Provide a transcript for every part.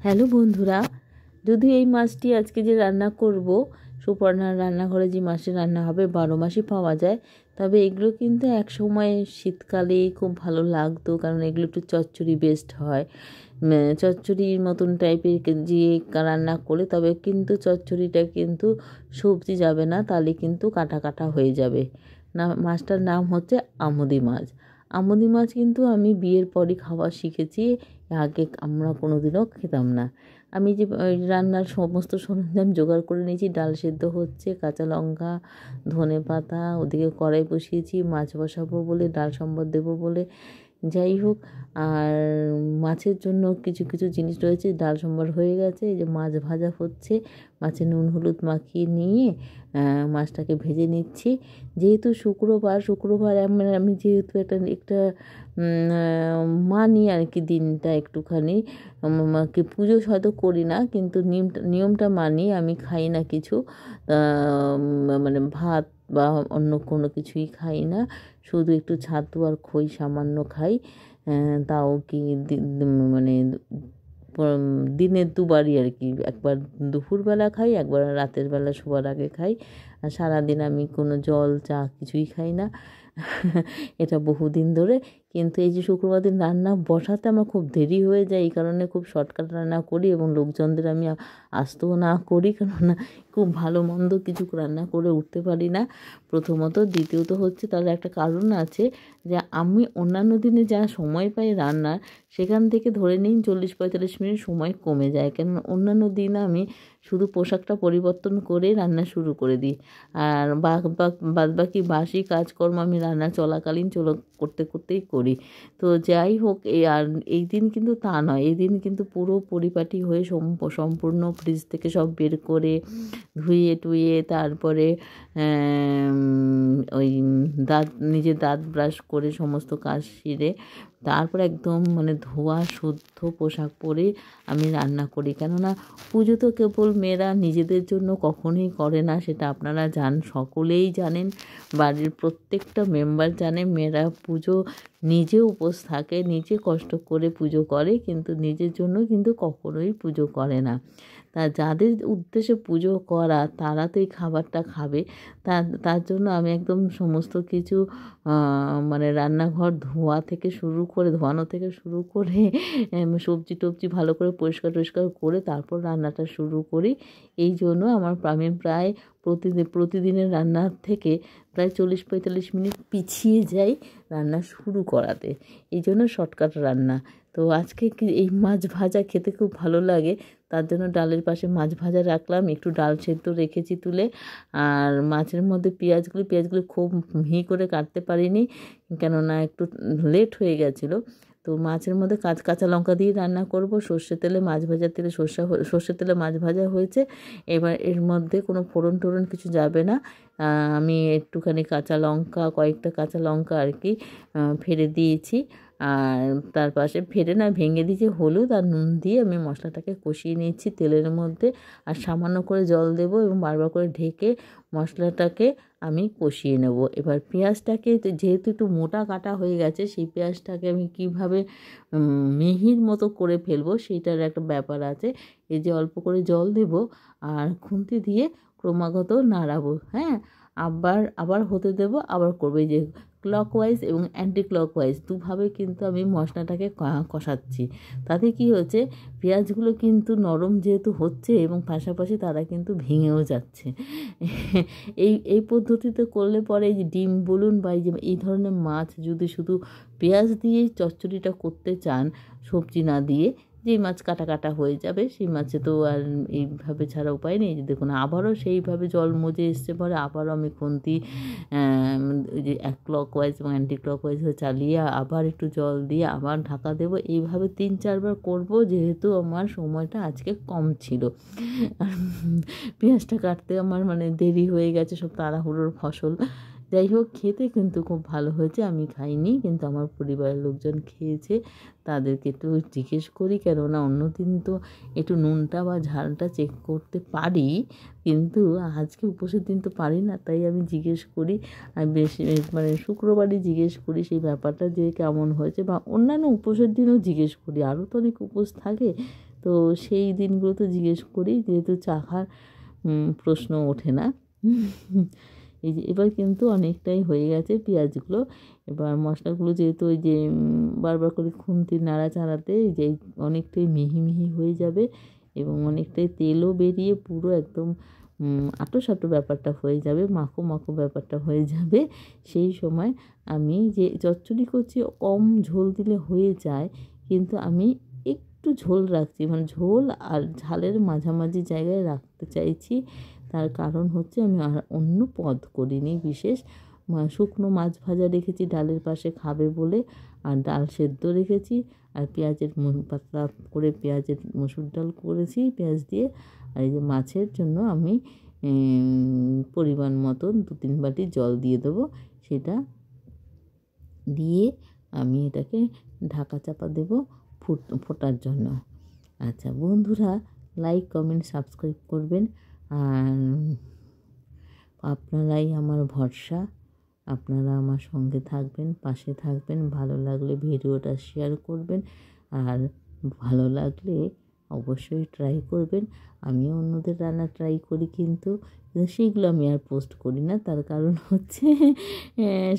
Hello বন্ধুরা, যদি এই মাছটি আজকে যে রান্না করব, সুপর্ণার রান্নাঘরে যে মাছটি রান্না হবে 12 মাসই পাওয়া যায়। তবে এগুলো কিন্তু এক সময় শীতকালেই খুব ভালো লাগতো, কারণ এগুলো একটু চচ্চড়ি বেস্ট হয়। চচ্চড়ির মতন টাইপের যে রান্না করে, তবে কিন্তু চচ্চড়িটা কিন্তু সবজি যাবে না, তাহলে কিন্তু কাটা কাটা হয়ে যাবে না। মাছটার নাম হচ্ছে আমুদি মাছ। আমুদি মাছ কিন্তু আমি বিয়ের পরই খাওয়া শিখেছি, আগে আমরা কোনোদিনও খেতাম না। আমি যে রান্নার সমস্ত সরঞ্জাম জোগাড় করে নিয়েছি, ডাল সেদ্ধ হচ্ছে, কাঁচা লঙ্কা, ধনে পাতা, ওদিকে কড়াই বসিয়েছি, মাছ বসাবো বলে, ডাল সম্বর দেবো বলে। যাই হোক, আর মাছের জন্য কিছু কিছু জিনিস রয়েছে। ডাল সম্বর হয়ে গেছে, এই যে মাছ ভাজা হচ্ছে, মাছে নুন হলুদ মাখিয়ে নিয়ে মাছটাকে ভেজে নিচ্ছি। যেহেতু শুক্রবার আমি যেহেতু একটা মানি আর কি, দিনটা একটুখানি কি পুজো হয়তো করি না, কিন্তু নিয়মটা মানি। আমি খাই না কিছু, মানে ভাত বা অন্য কোনো কিছুই খাই না, শুধু একটু ছাতু আর খই সামান্য খাই। তাও কি মানে দিনে দুবারই আর কি, একবার দুপুরবেলা খাই, একবার রাতের বেলা শোয়ার আগে খাই। আর সারাদিন আমি কোনো জল চা কিছুই খাই না। এটা বহুদিন ধরে। কিন্তু এই যে শুক্রবার দিন রান্না বসাতে আমার খুব দেরি হয়ে যায়, এই কারণে খুব শর্টকাট রান্না করি এবং লোকজনদের আমি আসতেও না করি, কেননা খুব ভালো মন্দ কিছু রান্না করে উঠতে পারি না প্রথমত। দ্বিতীয়ত হচ্ছে, তার একটা কারণ আছে, যে আমি অন্যান্য দিনে যা সময় পাই রান্নার, সেখান থেকে ধরে নিন 40-45 মিনিট সময় কমে যায়। কেন অন্যান্য দিন আমি শুধু পোশাকটা পরিবর্তন করে রান্না শুরু করে দিই, আর বাদ বাকি বাসি কাজকর্ম আমি রান্না চলাকালীন করতে করতেই করি। তো যাই হোক, আর এই দিন কিন্তু তা নয়। এই দিন কিন্তু পুরো পরিপাটি হয়ে সম্পূর্ণ ফ্রিজ থেকে সব বের করে ধুয়ে টুয়ে, তারপরে ওই নিজের দাঁত ব্রাশ করে সমস্ত কাজ সেরে, তারপর একদম মানে ধোয়া শুদ্ধ পোশাক পরে আমি রান্না করি। কেননা পুজো তো কেবল মেয়েরা নিজেদের জন্য কখনোই করে না, সেটা আপনারা সকলেই জানেন, বাড়ির প্রত্যেকটা মেম্বার জানে। মেয়েরা পুজো নিজে উপোস থাকে, নিজে কষ্ট করে পুজো করে, কিন্তু নিজের জন্য কিন্তু কখনোই পুজো করে না। তা যাদের উদ্দেশ্যে পুজো করা, তারা তো এই খাবারটা খাবে। তার জন্য আমি একদম সমস্ত কিছু মানে রান্নাঘর ধোয়ানো থেকে শুরু করে সবজি টবজি ভালো করে পরিষ্কার করে তারপর রান্নাটা শুরু করি। এই জন্য আমি প্রায় প্রতিদিনের রান্নার থেকে প্রায় 40-45 মিনিট পিছিয়ে যাই রান্না শুরু করাতে। এই জন্য শর্টকাট রান্না। তো আজকে এই মাছ ভাজা খেতে খুব ভালো লাগে, তার জন্য ডালের পাশে মাছ ভাজা রাখলাম, একটু ডাল সেদ্ধ রেখেছি তুলে। আর মাছের মধ্যে পেঁয়াজগুলো খুব মিহি করে কাটতে পারিনি, কেননা একটু লেট হয়ে গেছিলো। তো মাছের মধ্যে কাঁচা লঙ্কা দিয়ে রান্না করব। সর্ষের তেলে মাছ ভাজা হয়েছে। এবার এর মধ্যে কোনো ফোড়ন টোড়ন কিছু যাবে না। আমি একটুখানি কয়েকটা কাঁচা লঙ্কা আর কি ফেলে দিয়েছি, আর তার পাশে ভেঙে দিয়েছি। হলুদ আর নুন দিয়ে আমি মশলাটাকে কষিয়ে নিচ্ছি তেলের মধ্যে, আর সামান্য করে জল দেবো এবং বারবার করে ঢেকে মশলাটাকে আমি কষিয়ে নেব। এবার পেঁয়াজটাকে যেহেতু একটু মোটা কাটা হয়ে গেছে, সেই পেঁয়াজটাকে আমি কীভাবে মিহির মতো করে ফেলবো সেইটার একটা ব্যাপার আছে। এই যে অল্প করে জল দেব আর খুন্তি দিয়ে ক্রমাগত নাড়াবো। হ্যাঁ, আবার হতে দেব, আবার করবো। এই যে ক্লকওয়াইজ এবং অ্যান্টি ক্লকওয়াইজ দুভাবে কিন্তু আমি মশলাটাকে কষাচ্ছি। তাতে কি হচ্ছে, পেঁয়াজগুলো কিন্তু নরম যেহেতু হচ্ছে এবং পাশাপাশি তারা কিন্তু ভেঙেও যাচ্ছে। এই পদ্ধতিতে করলে পরে এই যে ডিম বলুন বা এই ধরনের মাছ যদি শুধু পেঁয়াজ দিয়েই চচ্চড়িটা করতে চান, সবজি না দিয়ে, যেই মাছ কাটা হয়ে যাবে, সেই মাছে তো আর এইভাবে ছাড়া উপায় নেই। যে দেখুন, আবারও সেইভাবে জল মজে এসছে পরে আবারও আমি খুন্তি ওই যে ক্লকওয়াইজ এবং অ্যান্টি ক্লকওয়াইজ চালিয়ে আবার একটু জল দিয়ে আবার ঢাকা দেবো। এইভাবে 3-4 বার করবো, যেহেতু আমার সময়টা আজকে কম ছিল। আর পেঁয়াজটা কাটতে আমার মানে দেরি হয়ে গেছে, সব তাড়াহুড়োর ফসল। যাই হোক, খেতে কিন্তু খুব ভালো হয়েছে। আমি খাইনি, কিন্তু আমার পরিবারের লোকজন খেয়েছে। তাদেরকে একটু জিজ্ঞেস করি, কেননা অন্যদিন তো একটু নুনটা বা ঝালটা চেক করতে পারি, কিন্তু আজকে উপোসের দিন তো পারি না। তাই আমি জিজ্ঞেস করি, আমি বেশি মানে শুক্রবারই জিজ্ঞেস করি সেই ব্যাপারটা যে কেমন হয়েছে, বা অন্যান্য উপোসের দিনও জিজ্ঞেস করি, আরও তো অনেক উপোস থাকে। তো সেই দিনগুলোতে জিজ্ঞেস করি, যেহেতু চাখার প্রশ্ন ওঠে না। এই যে এবার কিন্তু অনেকটাই হয়ে গেছে পেঁয়াজগুলো। এবার মশলাগুলো যেহেতু ওই যে বারবার করে খুন্তি নাড়াচাড়াতে যে অনেকটাই মিহি মিহি হয়ে যাবে, এবং অনেকটাই তেলও বেরিয়ে পুরো একদম আঁটো-সাঁটো ব্যাপারটা হয়ে যাবে, মাখো মাখো ব্যাপারটা হয়ে যাবে। সেই সময় আমি যে চচ্চড়ি করছি, কম ঝোল দিলে হয়ে যায়, কিন্তু আমি একটু ঝোল রাখছি, মানে ঝোল আর ঝালের মাঝামাঝি জায়গায় রাখতে চাইছি। তার কারণ হচ্ছে আমি আর অন্য পদ করিনি বিশেষ। শুকনো মাছ ভাজা রেখেছি ডালের পাশে খাবে বলে, আর ডাল সেদ্ধ রেখেছি, আর পেঁয়াজের পাতলা করে পেঁয়াজের মসুর ডাল করেছি পেঁয়াজ দিয়ে। আর এই যে মাছের জন্য আমি পরিমাণ মতন 2-3 বাটি জল দিয়ে দেবো। সেটা দিয়ে আমি এটাকে ঢাকা চাপা দেবো ফোটার জন্য। আচ্ছা বন্ধুরা, লাইক, কমেন্ট, সাবস্ক্রাইব করবেন। আর আপনারাই আমার ভরসা, আপনারা আমার সঙ্গে থাকবেন, পাশে থাকবেন। ভালো লাগলে ভিডিওটা শেয়ার করবেন, আর ভালো লাগলে অবশ্যই ট্রাই করবেন। আমিও অন্যদের রান্না ট্রাই করি, কিন্তু সেইগুলো আমি আর পোস্ট করি না। তার কারণ হচ্ছে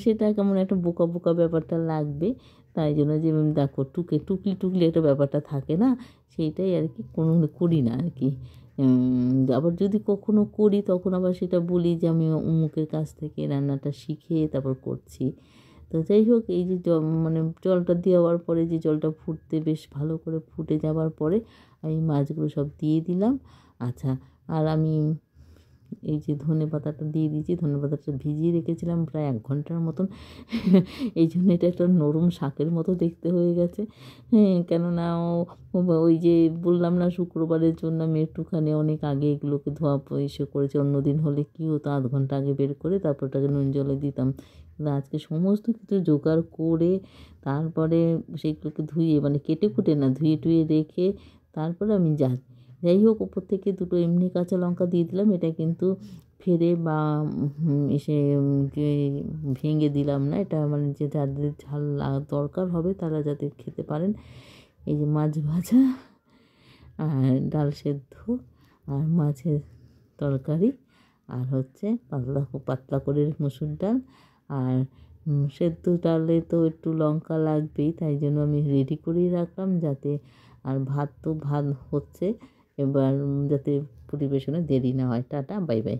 সেটা কেমন একটা বোকা বোকা ব্যাপারটা লাগবে। তাই জন্য যে দেখো টুকলি একটা ব্যাপারটা থাকে না, সেইটাই আর কি কোনো করি না আর কি। আবার যদি কখনো করি, তখন আবার সেটা বলি যে আমি অমুকের কাছ থেকে রান্নাটা শিখে তারপর করছি। তো যাই হোক, এই যে মানে জলটা দেওয়ার পরে যে জলটা ফুটতে বেশ ভালো করে ফুটে যাওয়ার পরে আমি মাছগুলো সব দিয়ে দিলাম। আচ্ছা, আর আমি এই যে ধনেপাতাটা দিয়ে দিয়েছি, ধনেপাতাটা ভিজিয়ে রেখেছিলাম প্রায় 1 ঘন্টার মতন। এই জন্য এটা একটা নরম শাকের মতো দেখতে হয়ে গেছে। কেননা ওই যে বললাম না, শুক্রবারের জন্য আমি একটুখানি অনেক আগে এগুলোকে ধোয়া পরিষ্কার করেছি। অন্য দিন হলে কী হতো, 0.5 ঘন্টা আগে বের করে তারপর ওটাকে নুন জলে দিতাম। কিন্তু আজকে সমস্ত কিছু জোগাড় করে তারপরে সেইগুলোকে ধুয়ে, মানে কেটে কুটে না, ধুয়ে টুয়ে রেখে তারপরে আমি যাই হোক, ওপর থেকে 2টো এমনি কাঁচা লঙ্কা দিয়ে দিলাম। এটা কিন্তু ফেলে বা এসে ভেঙে দিলাম না। এটা মানে যে যাদের ঝাল দরকার হবে তারা যাতে খেতে পারেন। এই যে মাছ ভাজা আর ডাল সেদ্ধ আর মাছের তরকারি, আর হচ্ছে পাতলা করে মসুর ডাল। আর সেদ্ধ ডালে তো একটু লঙ্কা লাগবেই, তাই জন্য আমি রেডি করেই রাখলাম যাতে। আর ভাত হচ্ছে, এবার যাতে পরিবেশনে দেরি না হয়। Tata, bye bye.